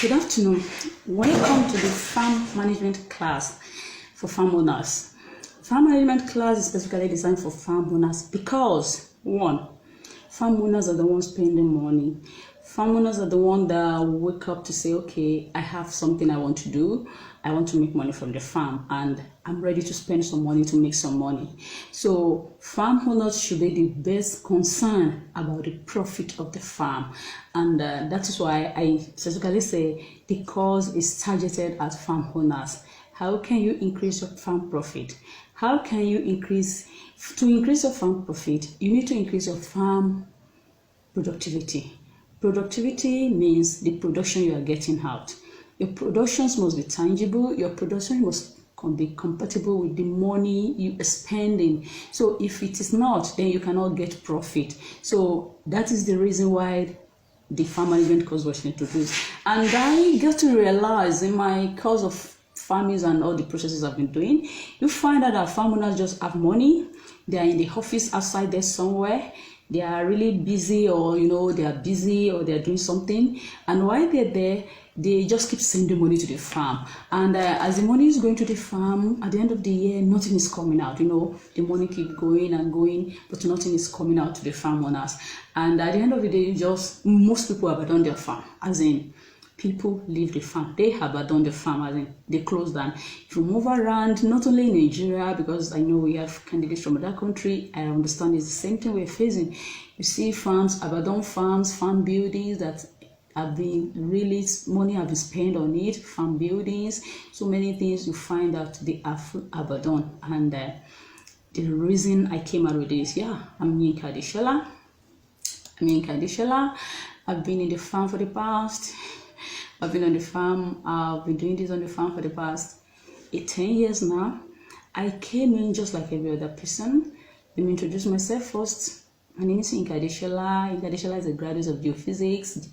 Good afternoon. Welcome to the farm management class for farm owners. Farm management class is specifically designed for farm owners because, one, farm owners are the ones spending money. Farm owners are the ones that wake up to say, okay, I have something I want to do. I want to make money from the farm and I'm ready to spend some money to make some money. So farm owners should be the best concerned about the profit of the farm. And that is why I specifically say the course is targeted at farm owners. How can you increase your farm profit? How can you increase your farm profit? You need to increase your farm productivity. Productivity means the production you are getting out. Your productions must be tangible. Your production must be compatible with the money you are spending. So if it is not, then you cannot get profit. So that is the reason why the farm management course was introduced. And I got to realize in my course of farming and all the processes I've been doing, you find out that farm owners just have money. They are in the office outside there somewhere. They are really busy, or they are busy, or they are doing something, and while they're there, they just keep sending money to the farm. And as the money is going to the farm, at the end of the year, nothing is coming out. The money keep going and going, but nothing is coming out to the farm owners. And at the end of the day, most people abandon their farm, as in people leave the farm. They abandon the farm, as in they close down. If you move around, not only in Nigeria, because I know we have candidates from other country, I understand it's the same thing we're facing. You see farms, abandoned farms, farm buildings that have been really, money have been spent on it, farm buildings, so many things you find that they are abandoned. And the reason I came out with this, I'm Yinka Adeshola. I've been in the farm for the past I've been doing this on the farm for the past 10 years now. I came in just like every other person. Let me introduce myself first. My name is Yinka Adeshola. Yinka Adeshola is a graduate of geophysics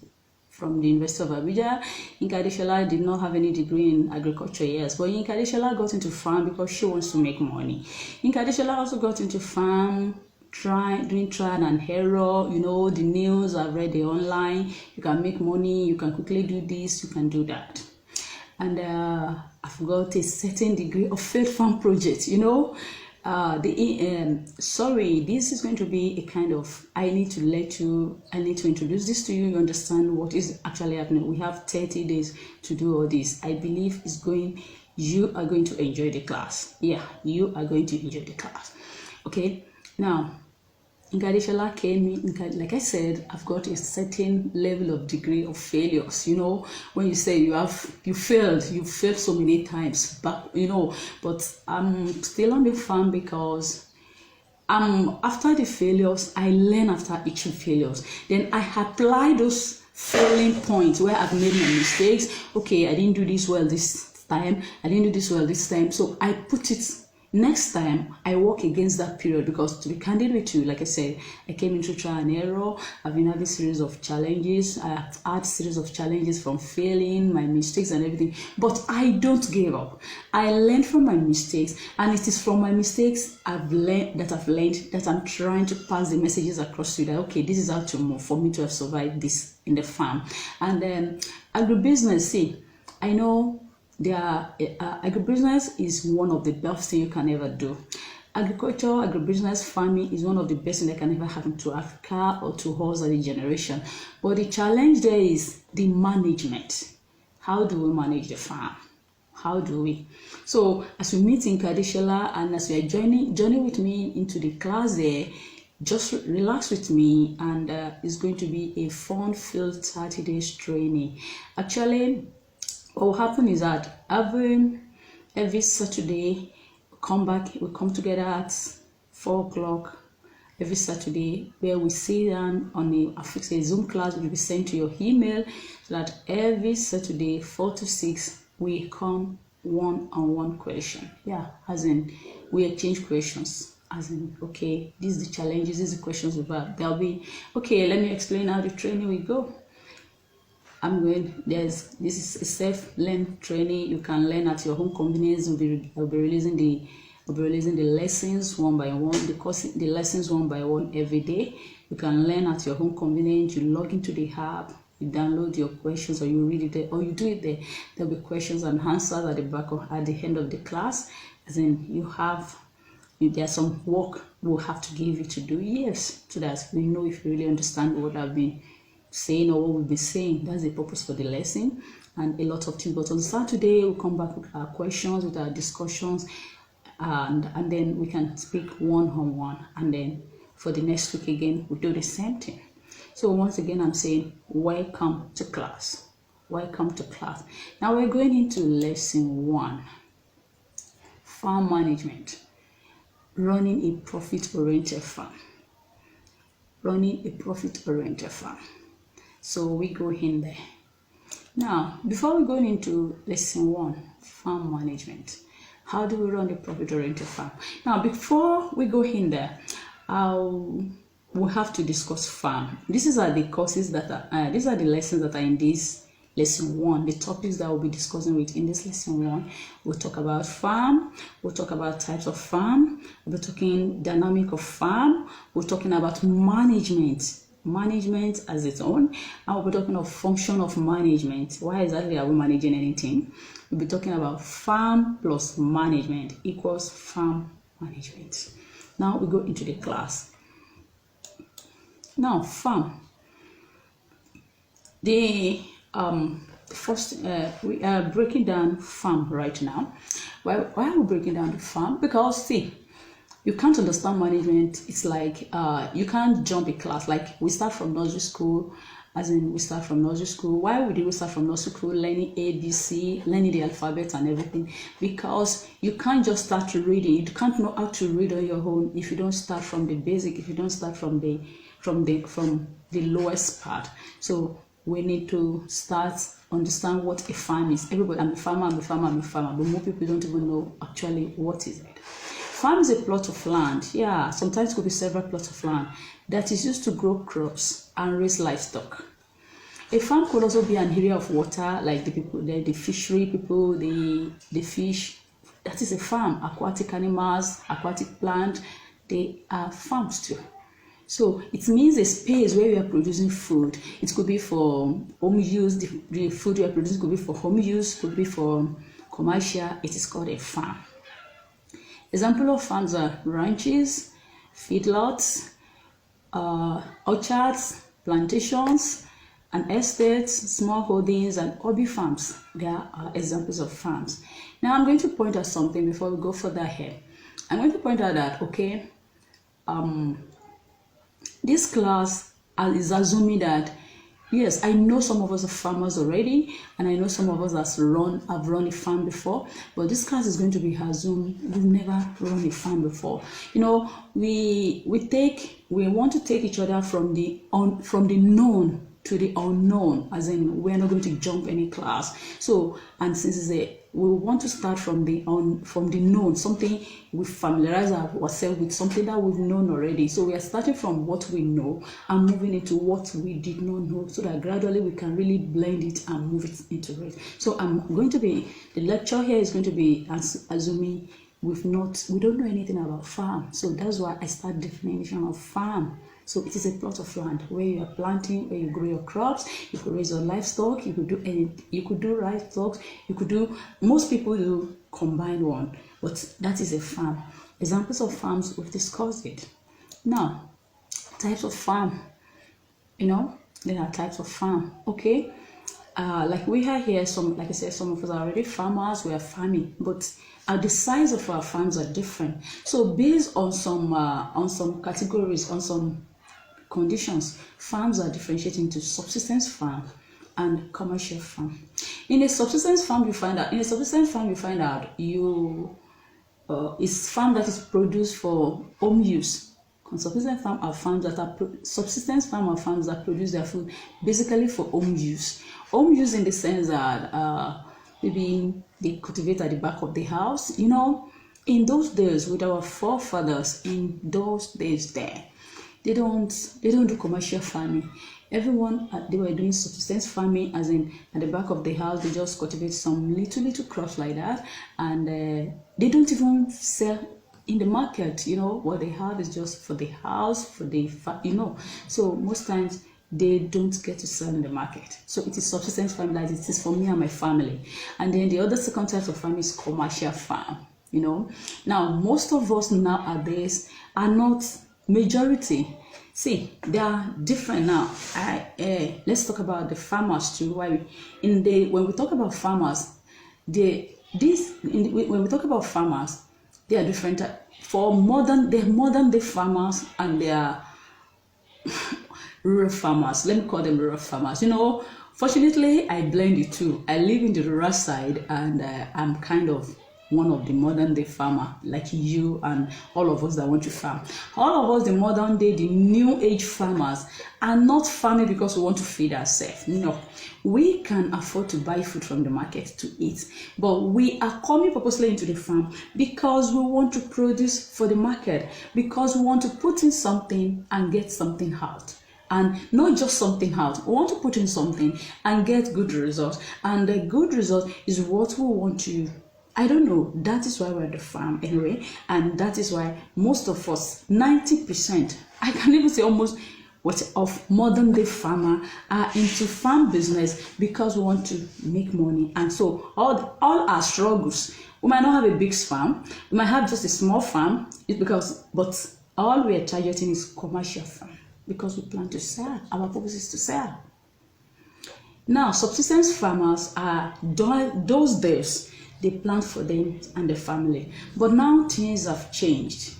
from the University of Abuja. Yinka Adeshola did not have any degree in agriculture, yes, but Yinka Adeshola got into farm because she wants to make money. Yinka Adeshola also got into farm doing trial and error. The news, I've read it online. You can make money, you can quickly do this, you can do that. And I've got a certain degree of failed farm project. This is going to be a kind of, I need to introduce this to you. You understand what is actually happening. We have 30 days to do all this. I believe you are going to enjoy the class. Yeah, you are going to enjoy the class. Okay. Now, Yinka Adeshola came in, like I said, I've got a certain level of degree of failures. When you say you failed so many times, but I'm still on the farm because after the failures, I learn after each failures. Then I apply those failing points where I've made my mistakes. Okay, I didn't do this well this time. So I put it. Next time, I work against that period, because to be candid with you, like I said, I came into trial and error. I've been having a series of challenges. I've had a series of challenges from failing, my mistakes and everything. But I don't give up. I learn from my mistakes, and it is from my mistakes I've learned that I'm trying to pass the messages across to you that, okay, this is how to move for me to have survived this in the farm. And then agribusiness, I know agribusiness is one of the best things you can ever do. Agribusiness, farming is one of the best things that can ever happen to Africa or to us as a generation. But the challenge there is the management. How do we manage the farm? How do we? So as we meet Yinka Adeshola, and as we are journey with me into the class there, just relax with me, and it's going to be a fun-filled 30 days training. Actually, what will happen is that every Saturday we come together at 4 o'clock every Saturday, where we sit down on a Zoom class which will be sent to your email, so that every Saturday 4 to 6 we come one-on-one question. As in we exchange questions. As in, okay, these are the challenges, these are the questions we've had. There'll be, okay, let me explain how the training will go. This is a self-learned training. You can learn at your own convenience. I'll be releasing the lessons one by one, the lessons one by one every day. You can learn at your own convenience. You log into the app, you download your questions or you read it there or you do it there. There'll be questions and answers at the back or at the end of the class. As in there's some work we'll have to give you to do, yes, so that we know if you really understand what I've been saying or what we've been saying. That's the purpose for the lesson and a lot of things. But on Saturday we'll come back with our questions, with our discussions, and then we can speak one-on-one, and then for the next week again we'll do the same thing. So once again I'm saying welcome to class. Welcome to class. Now we're going into lesson 1, farm management. Running a profit-oriented farm. Running a profit-oriented farm. So we go in there. Now, before we go into lesson 1, farm management, how do we run a profit-oriented farm? Now, before we go in there, we'll have to discuss farm. These are the courses that are, these are the lessons that are in this lesson 1, the topics that we'll be discussing with in this lesson 1. We'll talk about farm, we'll talk about types of farm, we'll be talking dynamic of farm, we're talking about management as its own, and we'll be talking of function of management. Why exactly are we managing anything? We'll be talking about farm plus management equals farm management. Now we go into the class. Now farm. First, we are breaking down farm right now. Why are we breaking down the farm? Because see, you can't understand management. It's like you can't jump a class. Like we start from nursery school, as in we start from nursery school. Why would we start from nursery school, learning ABC, learning the alphabet and everything? Because you can't just start reading. You can't know how to read on your own if you don't start from the basic. If you don't start from the lowest part. So we need to start understand what a farm is. Everybody, I'm a farmer, but more people don't even know actually what is it. Farm is a plot of land. Yeah, sometimes it could be several plots of land that is used to grow crops and raise livestock. A farm could also be an area of water, like the fishery people, the fish. That is a farm. Aquatic animals, aquatic plant, they are farms too. So it means a space where we are producing food. It could be for home use. The food we are producing could be for home use, could be for commercial. It is called a farm. Example of farms are ranches, feedlots, orchards, plantations, and estates, small holdings, and hobby farms. There are examples of farms. Now I'm going to point out something before we go further here. I'm going to point out that, okay, this class is assuming that, yes, I know some of us are farmers already, and I know some of us have run a farm before, but this class is going to be assumed we've never run a farm before. You know, we want to take each other from the known to the unknown, as in we're not going to jump any class. So, and since we want to start from the known, something we familiarize ourselves with, something that we've known already. So we are starting from what we know and moving into what we did not know, so that gradually we can really blend it and move it into it. So the lecture here is going to be assuming we don't know anything about farm. So that's why I start definition of farm. So it is a plot of land where you are planting, where you grow your crops. You could raise your livestock. You could do livestock. Most people do combine one, but that is a farm. Examples of farms, we've discussed it. Now, types of farm. You know, there are types of farm. Okay, like we have here, like I said, some of us are already farmers. We are farming, but the size of our farms are different. So based on some categories, on some conditions, farms are differentiated into subsistence farm and commercial farm. In a subsistence farm, you find out it's farm that is produced for home use. Subsistence farm are farms that produce their food basically for home use. Home use in the sense that maybe they cultivate at the back of the house. You know, in those days with our forefathers, in those days there, they don't do commercial farming. Everyone, they were doing subsistence farming, as in at the back of the house they just cultivate some little crops like that, and they don't even sell in the market. You know, what they have is just for the house, for the so most times they don't get to sell in the market. So it is subsistence farm, like it is for me and my family. And then the other second type of farm is commercial farm. You know, now most of us nowadays are not majority. See, they are different now. Let's talk about the farmers too. When we talk about farmers, when we talk about farmers, they are different. For modern day farmers, and they are rural farmers. Let me call them rural farmers. You know, fortunately, I blend the two. I live in the rural side, and I'm kind of one of the modern day farmer, like you and all of us that want to farm. All of us, the modern day, the new age farmers, are not farming because we want to feed ourselves. No, we can afford to buy food from the market to eat, but we are coming purposely into the farm because we want to produce for the market, because we want to put in something and get something out. And not just something out, we want to put in something and get good results. And the good result is what we want to, I don't know, that is why we're at the farm anyway. And that is why most of us, 90%, I can even say almost, of modern day farmer are into farm business because we want to make money. And so all our struggles, we might not have a big farm, we might have just a small farm, but all we are targeting is commercial farm because we plan to sell. Our purpose is to sell. Now, subsistence farmers are those days they plant for them and the family, but now things have changed.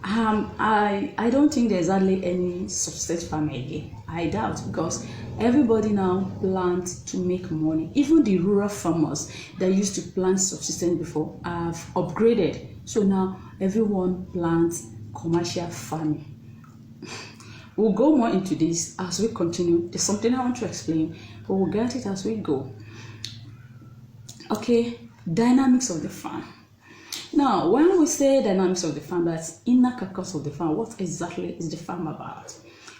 I don't think there's hardly any subsistence farmer again. I doubt, because everybody now plants to make money. Even the rural farmers that used to plant subsistence before have upgraded. So now everyone plants commercial farming. We'll go more into this as we continue. There's something I want to explain, but we'll get it as we go. Okay, dynamics of the farm. Now, when we say dynamics of the farm, that's inner carcass of the farm. What exactly is the farm about?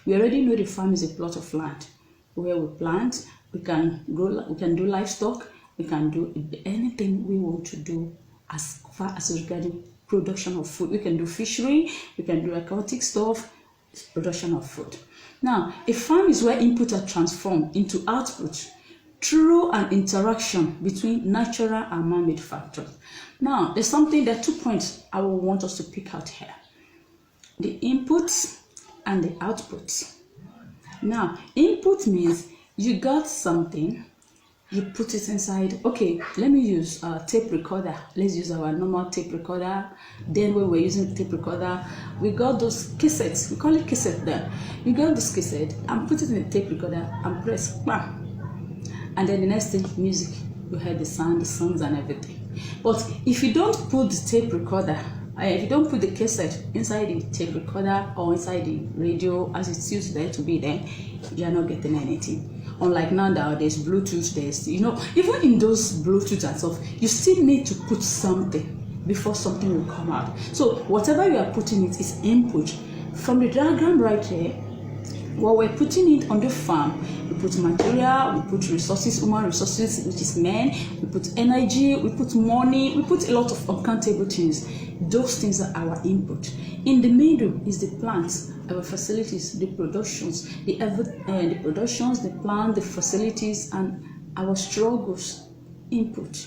We already know the farm is a plot of land where we plant. We can do livestock. We can do anything we want to do as far as regarding production of food. We can do fishery. We can do aquatic stuff. It's production of food. Now, a farm is where input are transformed into output through an interaction between natural and man-made factors. Now, there are 2 points I will want us to pick out here: the inputs and the outputs. Now, input means you got something, you put it inside. Okay, let me use a tape recorder. Let's use our normal tape recorder. Then when we're using the tape recorder, we got those cassettes. We call it cassette there. You got this cassette and put it in the tape recorder and press bam. And then the next thing, music. You heard the sound, the songs and everything. But if you don't put the tape recorder, if you don't put the cassette inside the tape recorder or inside the radio as it's used there to be there, you are not getting anything. Unlike nowadays, Bluetooth, even in those Bluetooth and stuff, you still need to put something before something will come out. So whatever you are putting it is input. From the diagram right here, what we're putting it on the farm, we put material, we put resources, human resources, which is men, we put energy, we put money, we put a lot of uncountable things. Those things are our input. In the middle is the plants, our facilities, the productions, the plant, the facilities, and our struggles, input,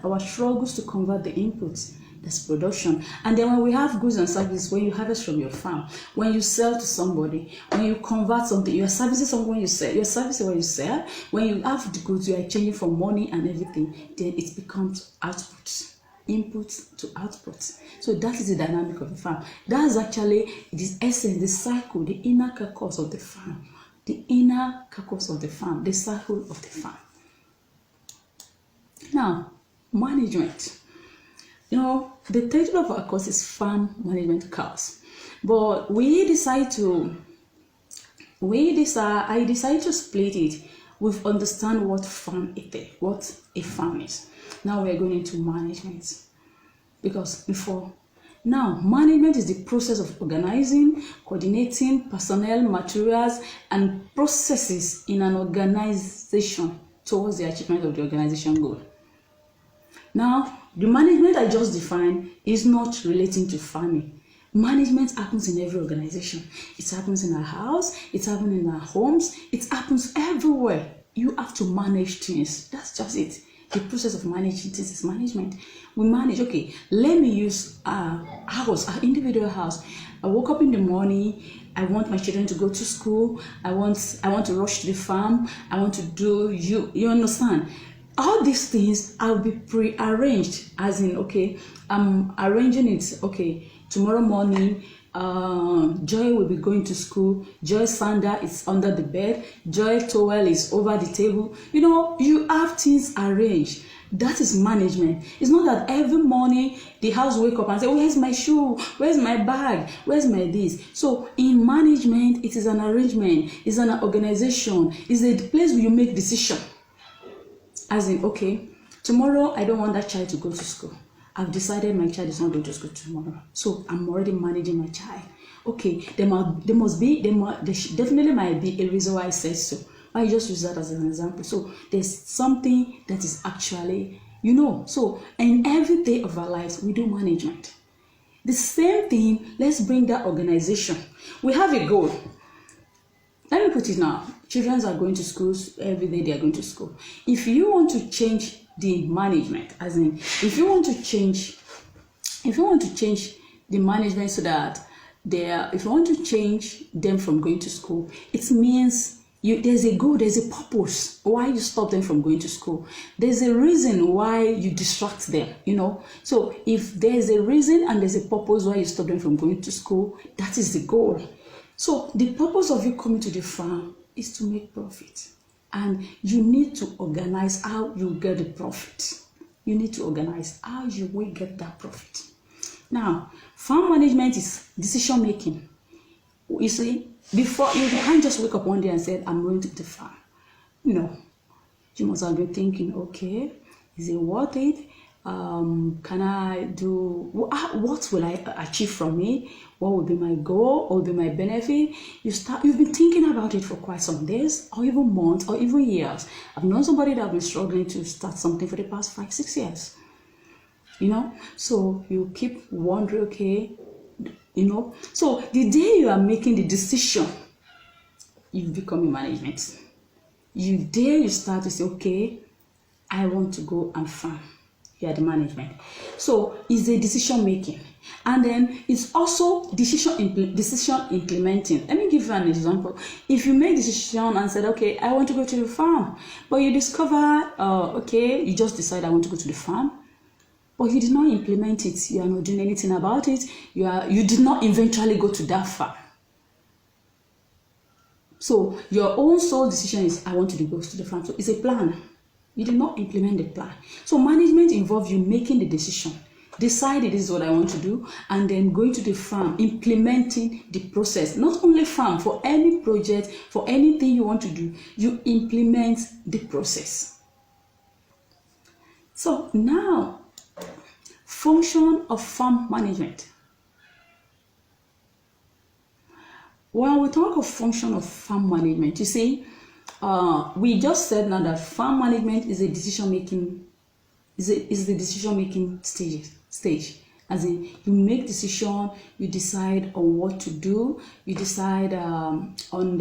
our struggles to convert the inputs. That's production. And then when we have goods and services, when you harvest from your farm, when you sell to somebody, when you convert something, you are servicing someone when you sell, you're servicing when you sell, when you have the goods, you are exchanging for money and everything, then it becomes output, input to output. So that is the dynamic of the farm. That's actually this essence, the cycle, the inner carcass of the farm, the inner carcass of the farm, the cycle of the farm. Now, management. The title of our course is Farm Management Course, but I decided to split it with understand what farm it is, what a farm is. Now we are going into management, because management is the process of organizing, coordinating personnel, materials, and processes in an organization towards the achievement of the organization goal. Now, the management I just defined is not relating to farming. Management happens in every organization. It happens in our house, it happens in our homes, it happens everywhere. You have to manage things. That's just it. The process of managing things is management. We manage, okay, let me use our house, our individual house. I woke up in the morning, I want my children to go to school, I want to rush to the farm, I want to do, you understand? All these things I'll be pre-arranged, as in, okay, I'm arranging it, okay, tomorrow morning, Joy will be going to school, Joy sandal is under the bed, Joy towel is over the table. You know, you have things arranged. That is management. It's not that every morning the house wake up and say, where's my shoe? Where's my bag? Where's my this? So in management, it is an arrangement. It's an organization. It's a place where you make decision. As in, okay, tomorrow I don't want that child to go to school. I've decided my child is not going to school tomorrow. So I'm already managing my child. Okay, there definitely might be a reason why I say so. I just use that as an example. So there's something that is actually, you know, so in every day of our lives, we do management. The same thing, let's bring that organization. We have a goal. Let me put it now. Children are going to schools every day. They are going to school. If you want to change the management, as in, if you want to change the management so that if you want to change them from going to school, it means there's a goal, there's a purpose why you stop them from going to school. There's a reason why you distract them, you know. So if there's a reason and there's a purpose why you stop them from going to school, that is the goal. So the purpose of you coming to the farm is to make profit. And you need to organize how you get the profit. You need to organize how you will get that profit. Now, farm management is decision making. You see, before you can't just wake up one day and say, I'm going to the farm. No. You must have been thinking, okay, is it worth it? Can I do, what will I achieve from it? What will be my goal? What will be my benefit? You've been thinking about it for quite some days, or even months, or even years. I've known somebody that has been struggling to start something for the past 5-6 years. You know, so you keep wondering, okay, you know, so the day you are making the decision, you become in management. You start to say, okay, I want to go and farm. You are the management. So it's a decision making, and then it's also decision implementing. Let me give you an example. If you make decision and said, okay, I want to go to the farm, but you discover, okay, you just decide I want to go to the farm, but you did not implement it. You are not doing anything about it. You did not eventually go to that farm. So your own sole decision is, I want to go to the farm. So it's a plan. You did not implement the plan. So management involves you making the decision, deciding this is what I want to do, and then going to the farm, implementing the process. Not only farm, for any project, for anything you want to do, you implement the process. So now, function of farm management. When we talk of function of farm management, you see, we just said now that farm management is a decision-making is the decision-making stage. As in, you make decision, you decide on what to do, you decide on what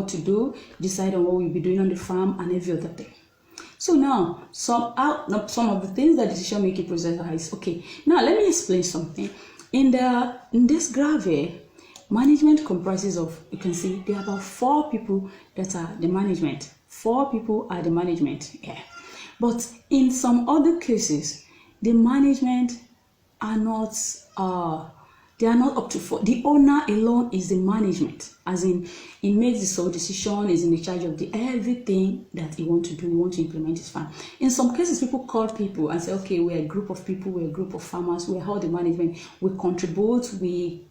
to do, decide on what we'll be doing on the farm and every other thing. So now, some of the things that decision-making process is, okay, now let me explain something. In this graph here, management comprises of, you can see there are about 4 people that are the management. 4 people are the management, yeah. But in some other cases, the management are not, they are not up to 4. The owner alone is the management, as in, he makes the sole decision, is in the charge of everything that he wants to do, he wants to implement his farm. In some cases, people call people and say, okay, we're a group of people, we're a group of farmers, we're all the management, we contribute, we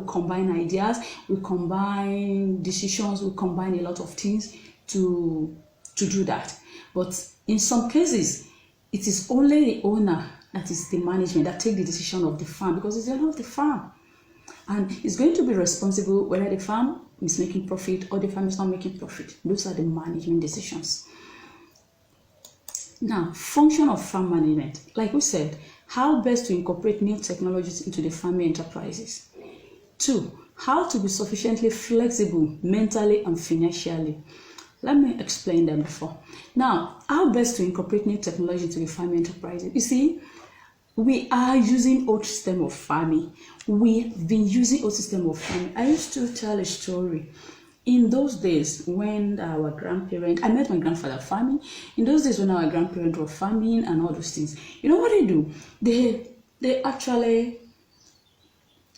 combine ideas, we combine decisions, we combine a lot of things to do that. But in some cases, it is only the owner that is the management that take the decision of the farm, because it's the owner of the farm, and it's going to be responsible whether the farm is making profit or the farm is not making profit. Those are the management decisions. Now, function of farm management. Like we said, how best to incorporate new technologies into the farming enterprises. 2, how to be sufficiently flexible mentally and financially. Let me explain them before. Now, how best to incorporate new technology into the farming enterprises. You see, we are using old system of farming. We've been using old system of farming. I used to tell a story. In those days when our grandparents, I met my grandfather farming. In those days when our grandparents were farming and all those things, you know what they do? They actually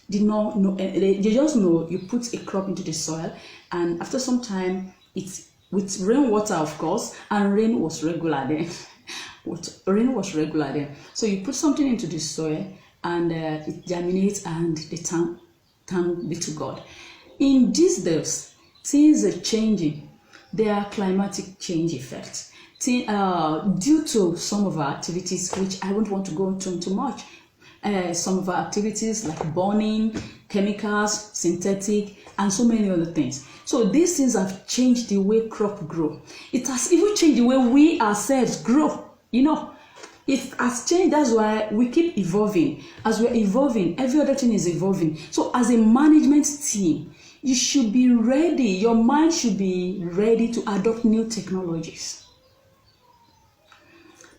did not know. They just know you put a crop into the soil, and after some time, it's with rainwater, of course, and rain was regular then. Rain was regular then. So you put something into the soil, and it germinates, and the thank be to God. In these days, things are changing. There are climatic change effects due to some of our activities, which I won't want to go into too much. Some of our activities like burning, chemicals, synthetic, and so many other things. So these things have changed the way crop grow. It has even changed the way we ourselves grow. You know, it has changed. That's why we keep evolving. As we're evolving, every other thing is evolving. So as a management team, you should be ready. Your mind should be ready to adopt new technologies.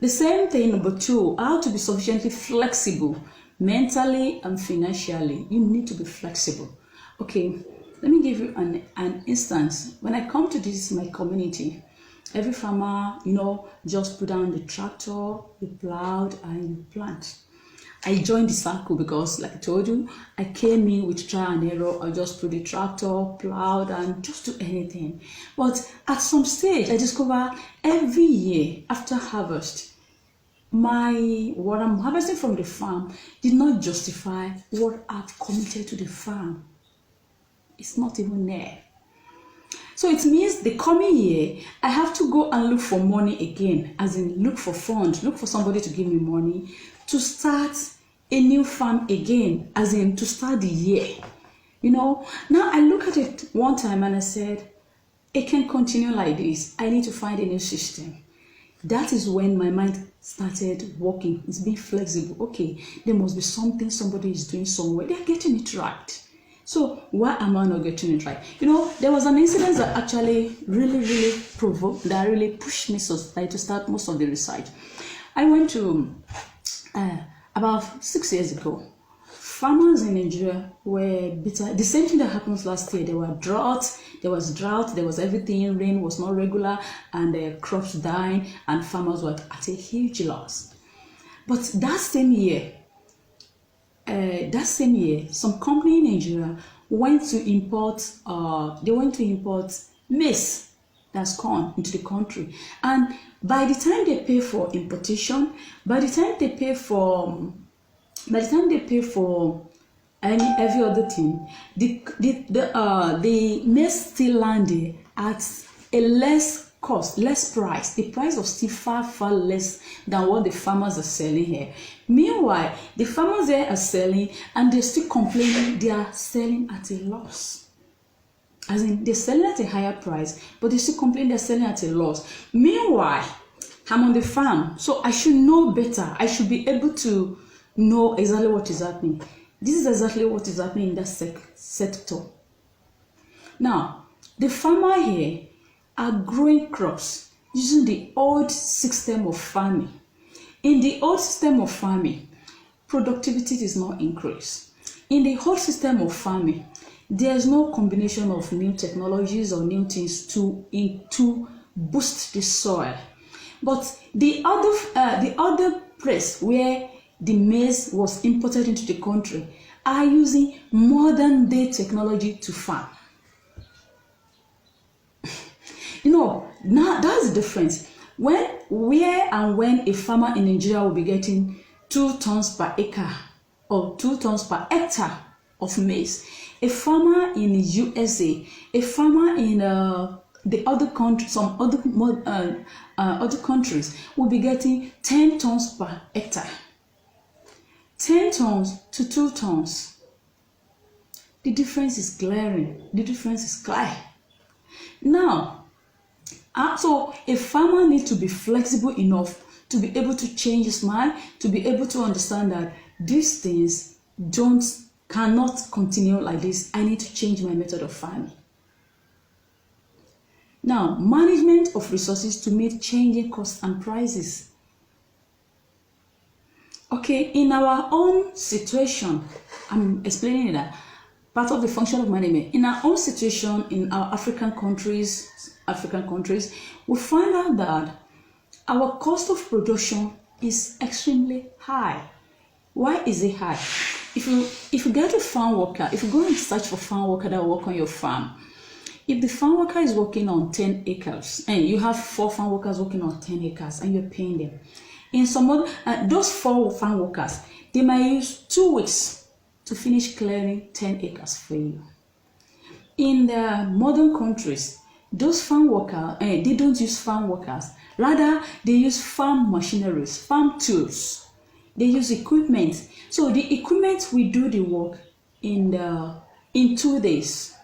The same thing, number 2, how to be sufficiently flexible mentally and financially. You need to be flexible. Okay, let me give you an instance. When I come to this my community, every farmer, just put down the tractor, you plowed, and you plant. I joined the circle because, like I told you, I came in with trial and error. I just put the tractor, plowed, and just do anything. But at some stage, I discover every year after harvest, what I'm harvesting from the farm did not justify what I've committed to the farm. It's not even there. So it means the coming year, I have to go and look for money again, as in look for funds, look for somebody to give me money to start a new farm again, as in to start the year. Now I look at it one time and I said, it can continue like this. I need to find a new system. That is when my mind started working. It's being flexible. Okay, there must be something somebody is doing somewhere. They're getting it right. So why am I not getting it right? There was an incident that actually really provoked, that really pushed me to start most of the research. I went to, about 6 years ago, farmers in Nigeria were bitter. The same thing that happened last year. There was drought, there was everything, rain was not regular, and the crops dying, and farmers were at a huge loss. But that same year, some company in Nigeria went to import maize, that's corn, into the country. And by the time they pay for importation, by the time they pay for every other thing, the maize still landed at a less price. The price was still far less than what the farmers are selling here. Meanwhile, the farmers there are selling, and they're still complaining they are selling at a loss. As in, they're selling at a higher price, but they still complain they're selling at a loss. Meanwhile, I'm on the farm, so I should know better. I should be able to know exactly what is happening. This is exactly what is happening in that sector. Now, the farmer here are growing crops using the old system of farming. In the old system of farming, productivity is not increased. In the old system of farming, there is no combination of new technologies or new things to boost the soil. But the other place where the maize was imported into the country are using modern day technology to farm. Now that's the difference. When a farmer in Nigeria will be getting 2 tons per acre or 2 tons per hectare of maize, a farmer in the USA, a farmer in the other countries, some other countries will be getting 10 tons per hectare. 10 tons to 2 tons. The difference is glaring. The difference is clear. Now, so a farmer needs to be flexible enough to be able to change his mind, to be able to understand that these things cannot continue like this. I need to change my method of farming. Now, management of resources to meet changing costs and prices. Okay, in our own situation, I'm explaining that part of the function of management. In our own situation, in our African countries, we find out that our cost of production is extremely high. Why is it high? If you get a farm worker, if you go and search for farm worker that work on your farm, if the farm worker is working on 10 acres and you have 4 farm workers working on 10 acres and you're paying them, in some other, those 4 farm workers, they might use 2 weeks to finish clearing 10 acres for you. In the modern countries, those farm workers, they don't use farm workers. Rather, they use farm machineries, farm tools. They use equipment. So the equipment will do the work in 2 days.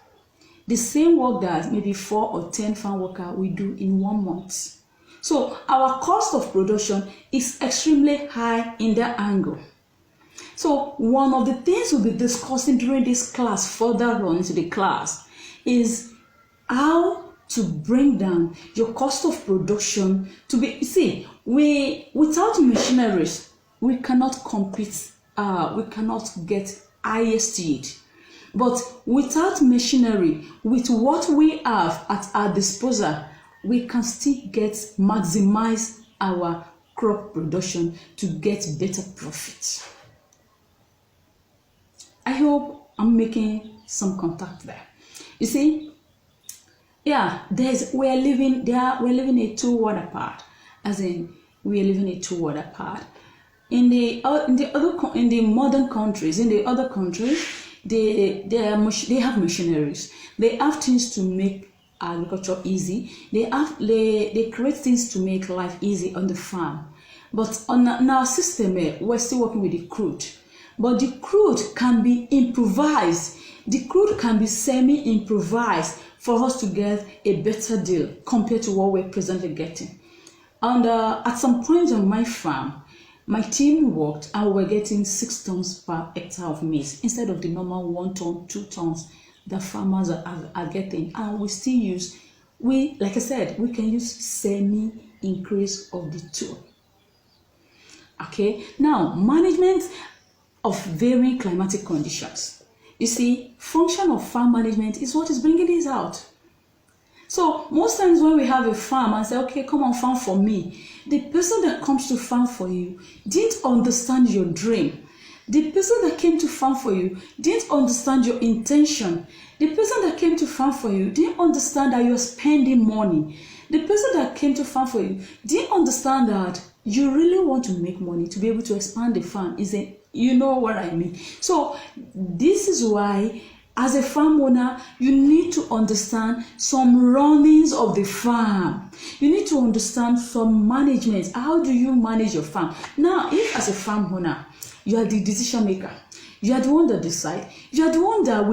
The same work that maybe 4 or 10 farm workers will do in 1 month. So our cost of production is extremely high in that angle. So one of the things we'll be discussing during this class, further on into the class, is how to bring down your cost of production to be, without machineries, we cannot compete, we cannot get highest yield. But without machinery, with what we have at our disposal, we can still maximize our crop production to get better profits. I hope I'm making some contact there. You see, yeah, we're living a 2 world apart. As in, we are living a 2 world apart. In the modern countries, in the other countries, they have machineries. They have things to make agriculture easy. They create things to make life easy on the farm. But on our system, we're still working with the crude. But the crude can be improvised. The crude can be semi-improvised for us to get a better deal compared to what we're presently getting. And at some point on my farm, my team worked and we were getting 6 tons per hectare of maize instead of the normal 1 ton, 2 tons that farmers are getting. And we still use, like I said, we can use semi-increase of the two. Okay, now management of varying climatic conditions. You see, function of farm management is what is bringing this out. So most times when we have a farm and say, okay, come on, farm for me, the person that comes to farm for you didn't understand your dream. The person that came to farm for you didn't understand your intention. The person that came to farm for you didn't understand that you're spending money. The person that came to farm for you didn't understand that you really want to make money to be able to expand the farm. You know what I mean? So this is why, as a farm owner, you need to understand some runnings of the farm. You need to understand some management. How do you manage your farm? Now, if as a farm owner, you are the decision maker, you are the one that decides, you are the one that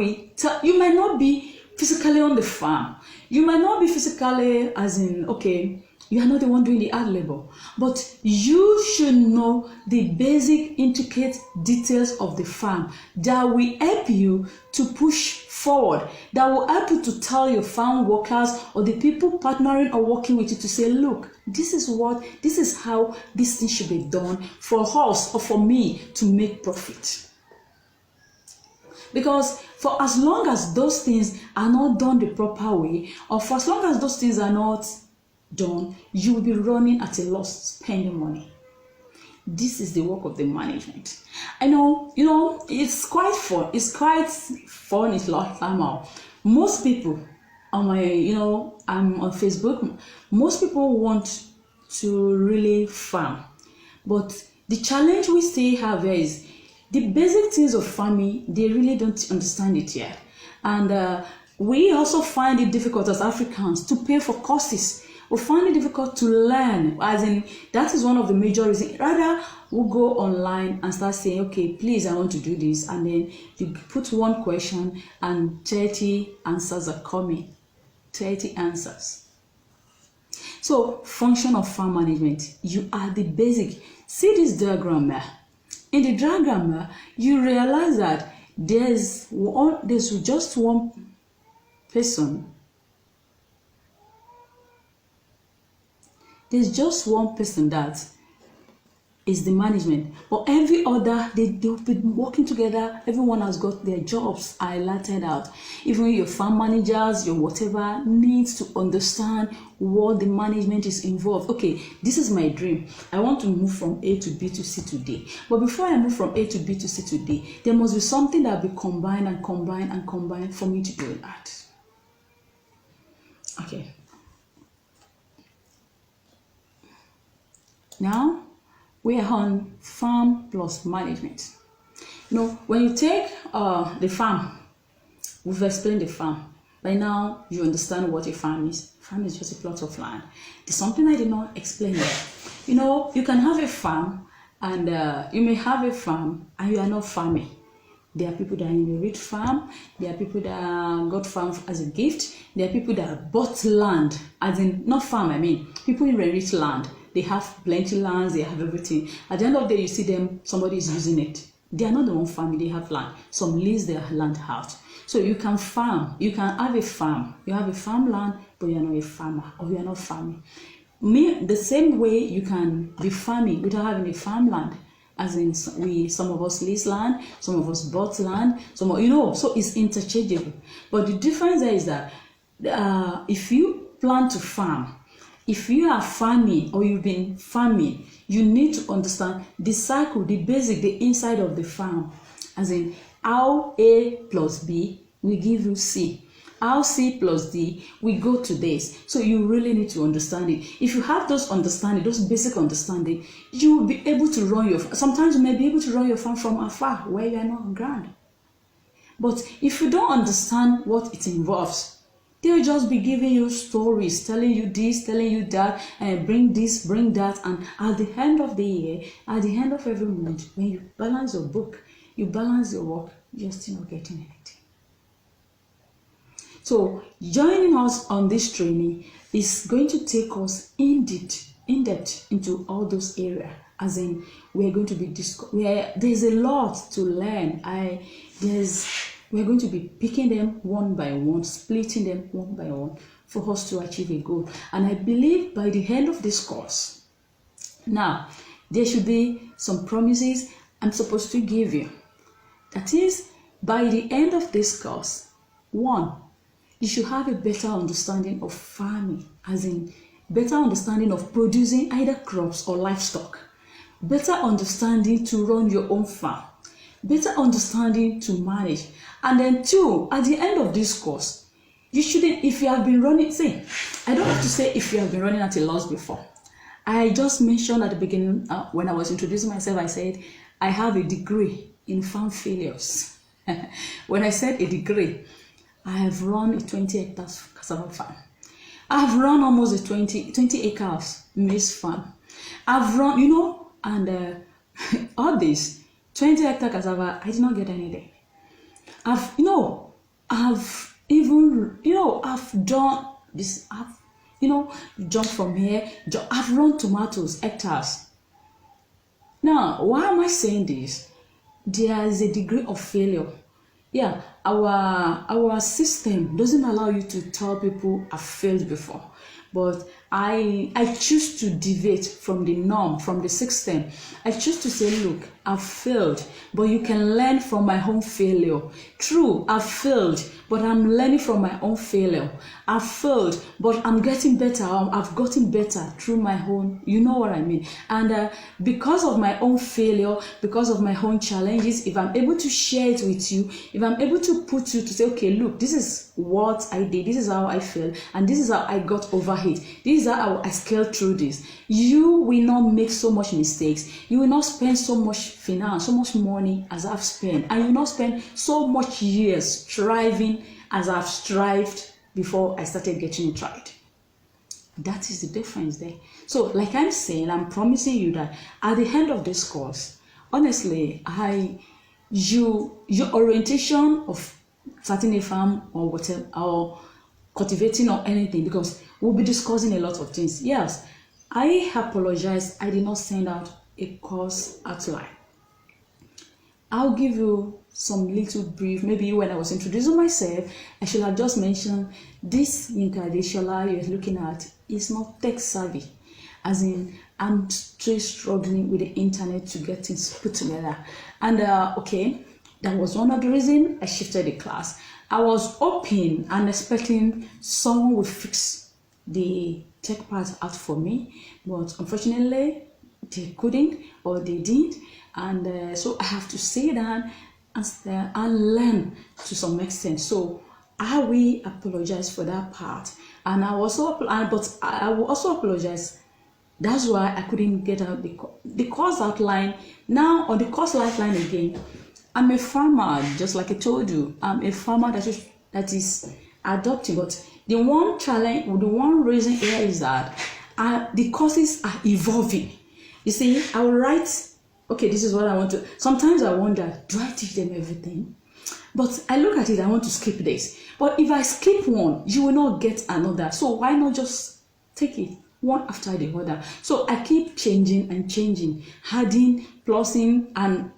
you might not be physically on the farm. You might not be physically as in, okay, you are not the one doing the hard labor, but you should know the basic, intricate details of the farm that will help you to push forward, that will help you to tell your farm workers or the people partnering or working with you to say, look, this is how this thing should be done for us or for me to make profit. Because for as long as those things are not done the proper way, or for as long as those things are not done, you will be running at a loss, spending money. This is the work of the management. I know, it's quite fun. It's quite fun. It's like somehow. Most people on I'm on Facebook. Most people want to really farm, but the challenge we still have here is the basic things of farming. They really don't understand it yet, and we also find it difficult as Africans to pay for courses. We find it difficult to learn, as in that is one of the major reasons. Rather, we'll go online and start saying, okay, please, I want to do this. And then you put one question and 30 answers are coming. 30 answers. So, function of farm management, you are the basic. See this diagram here. In the diagram, you realize that there's just one person. There's just one person that is the management, but every other they've been working together. Everyone has got their jobs highlighted out. Even your farm managers, your whatever, needs to understand what the management is involved. Okay, this is my dream. I want to move from A to B to C today. But before I move from A to B to C today, there must be something that will be combined and combined and combined for me to do that. Okay. Now we are on farm plus management. You know, when you take the farm, we've explained the farm. By now, you understand what a farm is. Farm is just a plot of land. There's something I did not explain there. You know, you can have a farm, and you may have a farm, and you are not farming. There are people that inherit farm. There are people that got farm as a gift. There are people that bought land, as in, not farm, I mean, people inherit land. They have plenty lands, they have everything. At the end of the day, you see them, somebody is using it. They are not the one farming, they have land. Some lease their land out. So you can farm, you can have a farm. You have a farmland, but you are not a farmer, or you are not farming. The same way you can be farming without having a farmland. As in, some of us lease land, some of us bought land, so it's interchangeable. But the difference there is that if you plan to farm, if you are farming or you've been farming, you need to understand the cycle, the basic, the inside of the farm. As in, how A plus B will give you C. How C plus D will go to this. So you really need to understand it. If you have those understanding, those basic understanding, you will be able to run your farm. Sometimes you may be able to run your farm from afar where you are not on ground. But if you don't understand what it involves, they'll just be giving you stories, telling you this, telling you that, and bring this, bring that. And at the end of the year, at the end of every month, when you balance your book, you balance your work, you're still not getting anything. So joining us on this training is going to take us in depth into all those areas. As in, we're going to be there's a lot to learn. We're going to be picking them one by one, splitting them one by one for us to achieve a goal. And I believe by the end of this course, now, there should be some promises I'm supposed to give you. That is, by the end of this course, 1, you should have a better understanding of farming, as in better understanding of producing either crops or livestock, better understanding to run your own farm, better understanding to manage. And then 2, at the end of this course, you shouldn't, if you have been running, I don't have to say if you have been running at a loss before. I just mentioned at the beginning, when I was introducing myself, I said, I have a degree in farm failures. When I said a degree, I have run a 20 hectares cassava farm. I've run almost a 20 acres maize farm. I've run, and all this, 20 hectare cassava, I did not get anything. I've done this, jump from here, I've run tomatoes, hectares. Now, why am I saying this? There is a degree of failure. Yeah, our system doesn't allow you to tell people I've failed before. But I choose to deviate from the norm, from the system. I choose to say, look, I've failed, but you can learn from my own failure. True, I've failed, but I'm learning from my own failure. I've failed, but I'm getting better. I've gotten better through my own, you know what I mean. And because of my own failure, because of my own challenges, if I'm able to share it with you, if I'm able to put you to say, okay, look, this is what I did, this is how I failed, and this is how I got over it, this is how I scaled through this, you will not make so much mistakes. You will not spend so much finance, so much money as I've spent, and you will not spend so much years striving as I've strived before I started getting it right. That is the difference there. So, like I'm saying, I'm promising you that at the end of this course, honestly, your orientation of starting a farm or whatever, or cultivating or anything, because we'll be discussing a lot of things. Yes, I apologize. I did not send out a course outline. I'll give you some little brief. Maybe when I was introducing myself, I should have just mentioned this Yinka Adeshola you're looking at is not tech savvy. As in, I'm still struggling with the internet to get things put together. And okay, that was one of the reasons I shifted the class. I was hoping and expecting someone would fix the tech part out for me, but unfortunately, they couldn't, or they did. And so I have to sit down and learn to some extent. So I will apologize for that part, and I also but I will also apologize. That's why I couldn't get out the course outline. Now on the course outline again, I'm a farmer, just like I told you. I'm a farmer that is adopting. But the one challenge, the one reason here is that the courses are evolving. You see, I will write. Okay, this is what I want to. Sometimes I wonder, do I teach them everything? But I look at it, I want to skip this. But if I skip one, you will not get another. So why not just take it one after the other? So I keep changing and changing, adding, plusing, and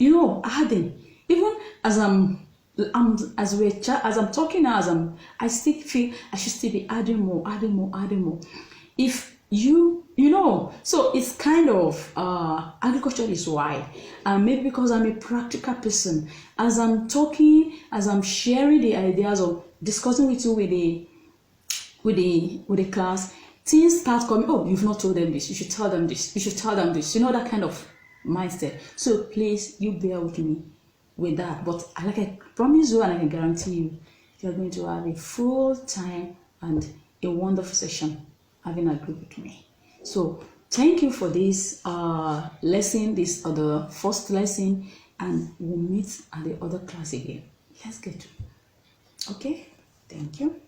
adding. Even as I'm talking now, I still feel I should still be adding more. If so it's kind of agriculture is wide, and maybe because I'm a practical person, as I'm talking, as I'm sharing the ideas or discussing with you with the class, things start coming. Oh, you've not told them this, you should tell them this, you should tell them this, that kind of mindset. So please, you bear with me with that. But like I promise you and I can guarantee you, you're going to have a full time and a wonderful session having a group with me. So thank you for this lesson, this other first lesson, and we'll meet at the other class again. Let's get to it. Okay, thank you.